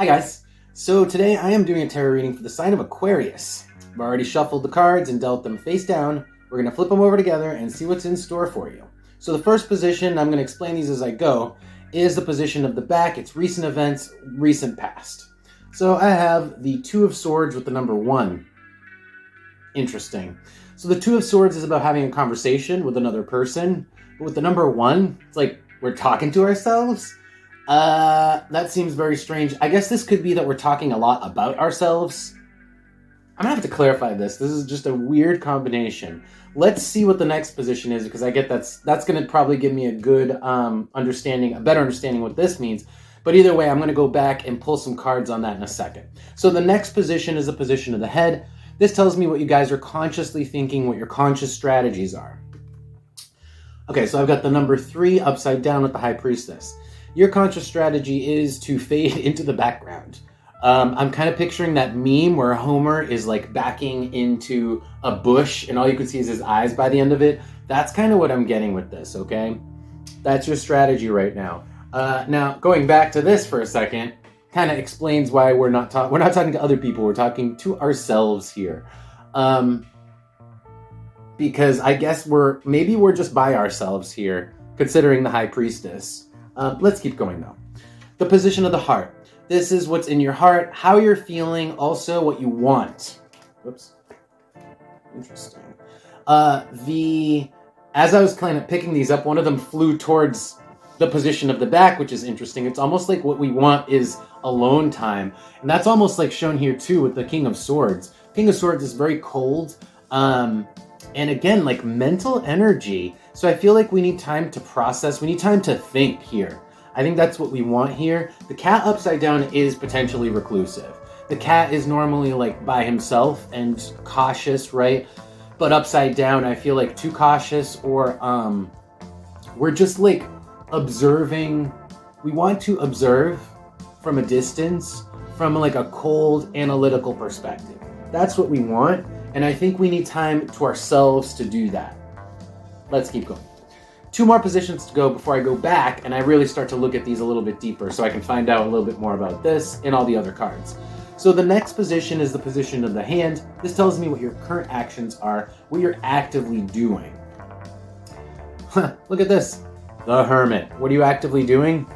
Hi guys. So today I am doing a tarot reading for the sign of Aquarius. I've already shuffled the cards and dealt them face down. We're going to flip them over together and see what's in store for you. So the first position, I'm going to explain these as I go, is the position of the back. It's recent events, recent past. So I have the Two of Swords with the number 1. Interesting. So the Two of Swords is about having a conversation with another person. But with the number 1, it's like we're talking to ourselves. That seems very strange. I guess this could be that we're talking a lot about ourselves. I'm gonna have to clarify this. This is just a weird combination. Let's see what the next position is, because I get that's gonna probably give me a good understanding, a better understanding what this means. But either way, I'm gonna go back and pull some cards on that in a second. So the next position is the position of the head. This tells me what you guys are consciously thinking, what your conscious strategies are. Okay, so I've got the number 3 upside down with the High Priestess. Your conscious strategy is to fade into the background. I'm kind of picturing that meme where Homer is like backing into a bush and all you can see is his eyes by the end of it. That's kind of what I'm getting with this, okay? That's your strategy right now. Now, going back to this for a second, kind of explains why we're not talking to other people. We're talking to ourselves here. Because I guess we're just by ourselves here, considering the High Priestess. Let's keep going though. The position of the heart. This is what's in your heart, how you're feeling, also what you want. Whoops. Interesting. As I was kind of picking these up, one of them flew towards the position of the back, which is interesting. It's almost like what we want is alone time. And that's almost like shown here too with the King of Swords. King of Swords is very cold. And again, like mental energy. So I feel like we need time to process. We need time to think here. I think that's what we want here. The cat upside down is potentially reclusive. The cat is normally like by himself and cautious, right? But upside down, I feel like too cautious, or we're just like observing. We want to observe from a distance, from like a cold analytical perspective. That's what we want. And I think we need time to ourselves to do that. Let's keep going. 2 more positions to go before I go back and I really start to look at these a little bit deeper so I can find out a little bit more about this and all the other cards. So the next position is the position of the hand. This tells me what your current actions are, what you're actively doing. Look at this. The Hermit. What are you actively doing?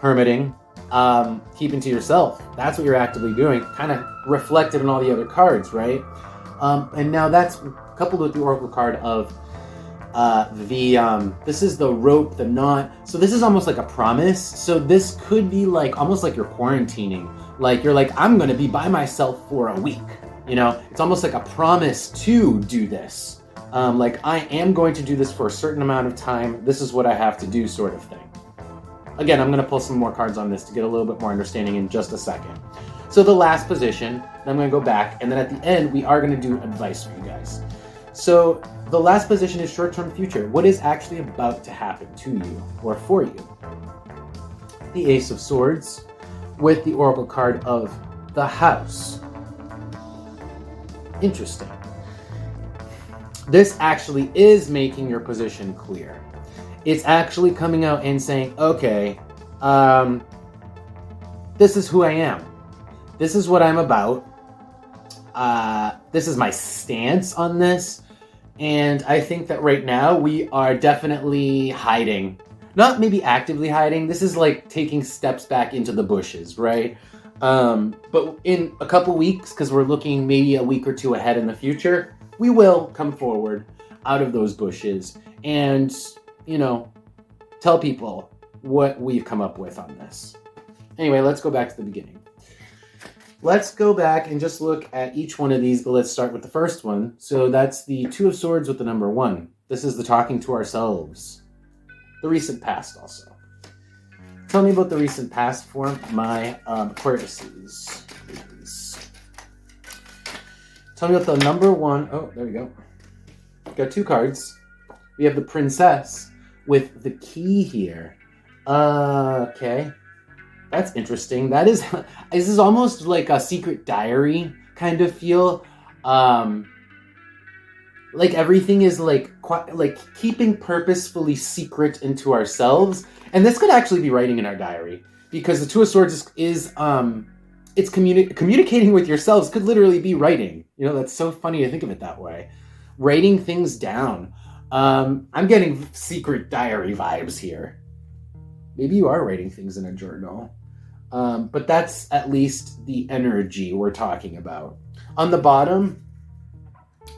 Hermiting. Keeping to yourself. That's what you're actively doing. Kind of reflected in all the other cards, right? And now that's coupled with the Oracle card of this is the rope, the knot. So this is almost like a promise. So this could be like almost like you're quarantining. Like you're like, I'm going to be by myself for a week. You know, it's almost like a promise to do this. Like I am going to do this for a certain amount of time. This is what I have to do, sort of thing. Again, I'm going to pull some more cards on this to get a little bit more understanding in just a second. So the last position, then I'm going to go back, and then at the end, we are going to do advice for you guys. So the last position is short-term future. What is actually about to happen to you or for you? The Ace of Swords with the Oracle card of the House. Interesting. This actually is making your position clear. It's actually coming out and saying, okay, this is who I am. This is what I'm about. This is my stance on this. And I think that right now we are definitely hiding. Not maybe actively hiding. This is like taking steps back into the bushes, right? But in a couple weeks, because we're looking maybe a week or 2 ahead in the future, we will come forward out of those bushes and, you know, tell people what we've come up with on this. Anyway, let's go back to the beginning. Let's go back and just look at each one of these, but let's start with the first one. So that's the Two of Swords with the number 1. This is the talking to ourselves. The recent past also. Tell me about the recent past for my Aquariuses, please. Tell me about the number 1. Oh, there we go. Got 2 cards. We have the Princess with the key here. Okay. That's interesting. This is almost like a secret diary kind of feel. Like everything is like keeping purposefully secret into ourselves. And this could actually be writing in our diary, because the Two of Swords is it's communicating with yourselves could literally be writing. You know, that's so funny to think of it that way. Writing things down. I'm getting secret diary vibes here. Maybe you are writing things in a journal. But that's at least the energy we're talking about. On the bottom,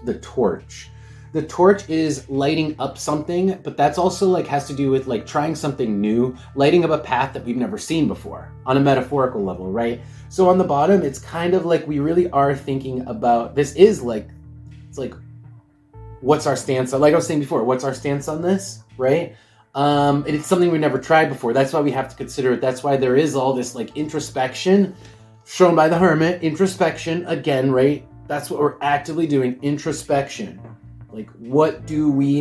the torch. The torch is lighting up something, but that's also like has to do with like trying something new, lighting up a path that we've never seen before on a metaphorical level, right? So on the bottom, it's kind of like we really are thinking about, this is like, it's like, what's our stance on, like I was saying before, what's our stance on this, right? It's something we've never tried before. That's why we have to consider it. That's why there is all this like introspection shown by the Hermit. Introspection, again, right? That's what we're actively doing, introspection. Like,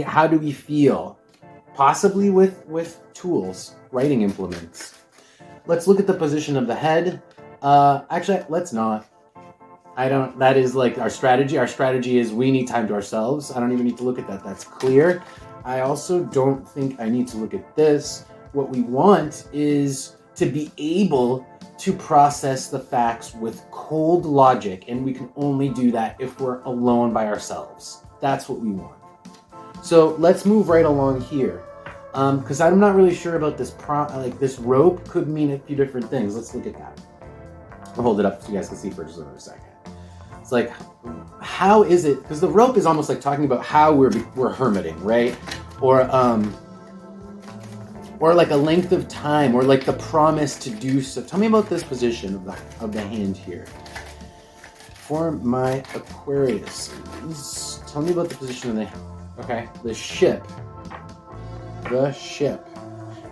how do we feel? Possibly with tools, writing implements. Let's look at the position of the head. Actually, let's not. That is like our strategy. Our strategy is we need time to ourselves. I don't even need to look at that. That's clear. I also don't think I need to look at this. What we want is to be able to process the facts with cold logic, and we can only do that if we're alone by ourselves. That's what we want. So let's move right along here, because I'm not really sure about this. This rope could mean a few different things. Let's look at that. I'll hold it up so you guys can see for just a second. It's like, how is it? Because the rope is almost like talking about how we're hermiting, right? Or like a length of time, or like the promise to do so. Tell me about this position of the hand here. For my Aquarius, tell me about the position of the ship. The ship.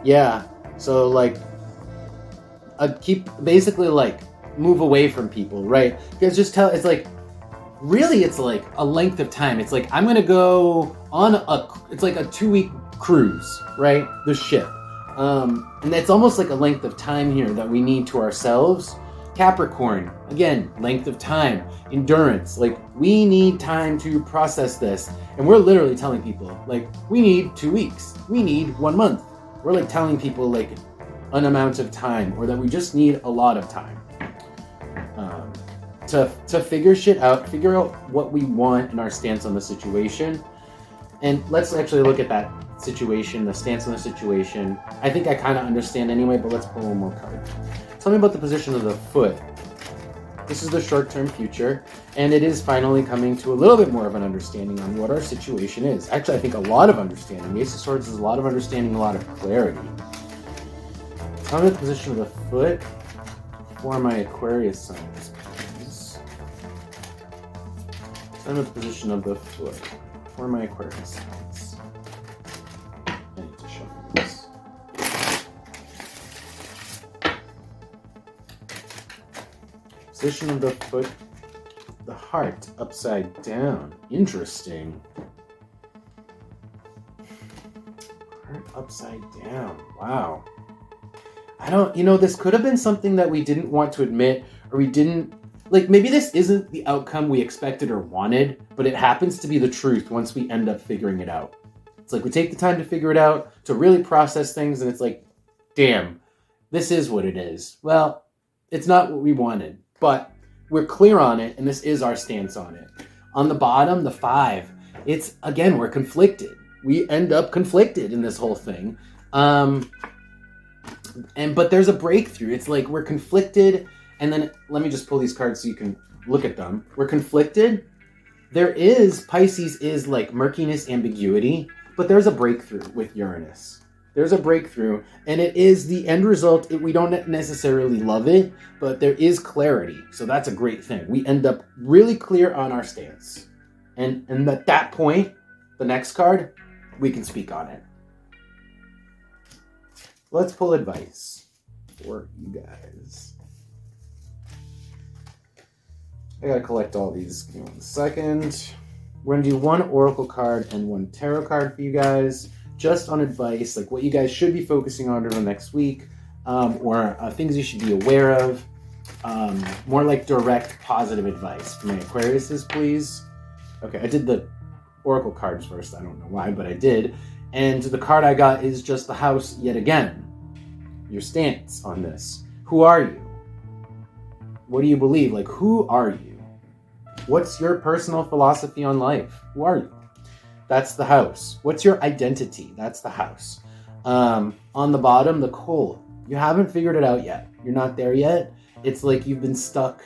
Yeah. So like, basically like move away from people, right? Because it's like, really it's like a length of time. It's like, I'm going to go on it's like a 2-week cruise, right? The ship. And it's almost like a length of time here that we need to ourselves. Capricorn, again, length of time, endurance. Like, we need time to process this. And we're literally telling people, like, we need 2 weeks. We need 1 month. We're like telling people like an amount of time, or that we just need a lot of time to figure shit out, figure out what we want and our stance on the situation. And let's actually look at that situation, the stance on the situation. I think I kind of understand anyway, but let's pull one more card. Tell me about the position of the foot. This is the short-term future, and it is finally coming to a little bit more of an understanding on what our situation is. Actually, I think a lot of understanding. The Ace of Swords is a lot of understanding, a lot of clarity. Tell me the position of the foot for my Aquarius signs, please. Tell me the position of the foot for my Aquarius signs. I need to show you this. Position of the foot, the heart upside down. Interesting. Heart upside down. Wow. This could have been something that we didn't want to admit, or we didn't, like, maybe this isn't the outcome we expected or wanted, but it happens to be the truth once we end up figuring it out. It's like we take the time to figure it out, to really process things, and it's like, damn, this is what it is. Well, it's not what we wanted, but we're clear on it, and this is our stance on it. On the bottom, the 5, it's, again, we're conflicted. We end up conflicted in this whole thing. But there's a breakthrough. It's like we're conflicted, and then let me just pull these cards so you can look at them. We're conflicted. Pisces is like murkiness, ambiguity, but there's a breakthrough with Uranus. There's a breakthrough, and it is the end result. We don't necessarily love it, but there is clarity. So that's a great thing. We end up really clear on our stance. And at that point, the next card, we can speak on it. Let's pull advice for you guys. I gotta collect all these. Give me 1 second. We're gonna do 1 oracle card and 1 tarot card for you guys, just on advice, like what you guys should be focusing on during the next week, or things you should be aware of. More like direct, positive advice for my Aquariuses, please. Okay, I did the oracle cards first. I don't know why, but I did. And the card I got is just the house yet again. Your stance on this. Who are you? What do you believe? Like, who are you? What's your personal philosophy on life? Who are you? That's the house. What's your identity? That's the house. On the bottom, the coal. You haven't figured it out yet. You're not there yet. It's like you've been stuck.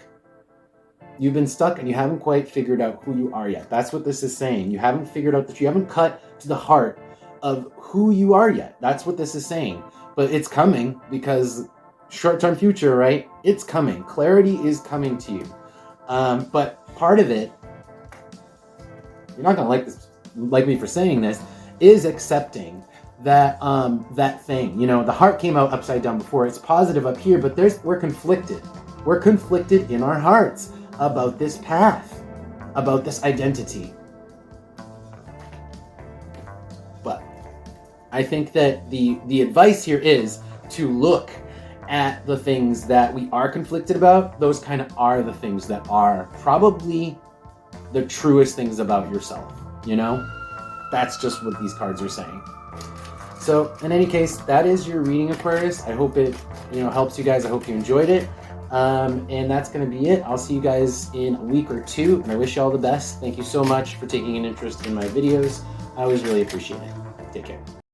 You've been stuck and you haven't quite figured out who you are yet. That's what this is saying. You haven't figured out that you haven't cut to the heart of who you are yet. That's what this is saying. But it's coming, because short-term future, right? It's coming. Clarity is coming to you. But part of it, you're not gonna like me for saying this, is accepting that that thing. You know, the heart came out upside down before. It's positive up here, but we're conflicted. We're conflicted in our hearts about this path, about this identity. But I think that the advice here is to look at the things that we are conflicted about. Those kind of are the things that are probably the truest things about yourself, you know? That's just what these cards are saying. So in any case, that is your reading, Aquarius. I hope it helps you guys. I hope you enjoyed it. And that's going to be it. I'll see you guys in a week or two, and I wish you all the best. Thank you so much for taking an interest in my videos. I always really appreciate it. Take care.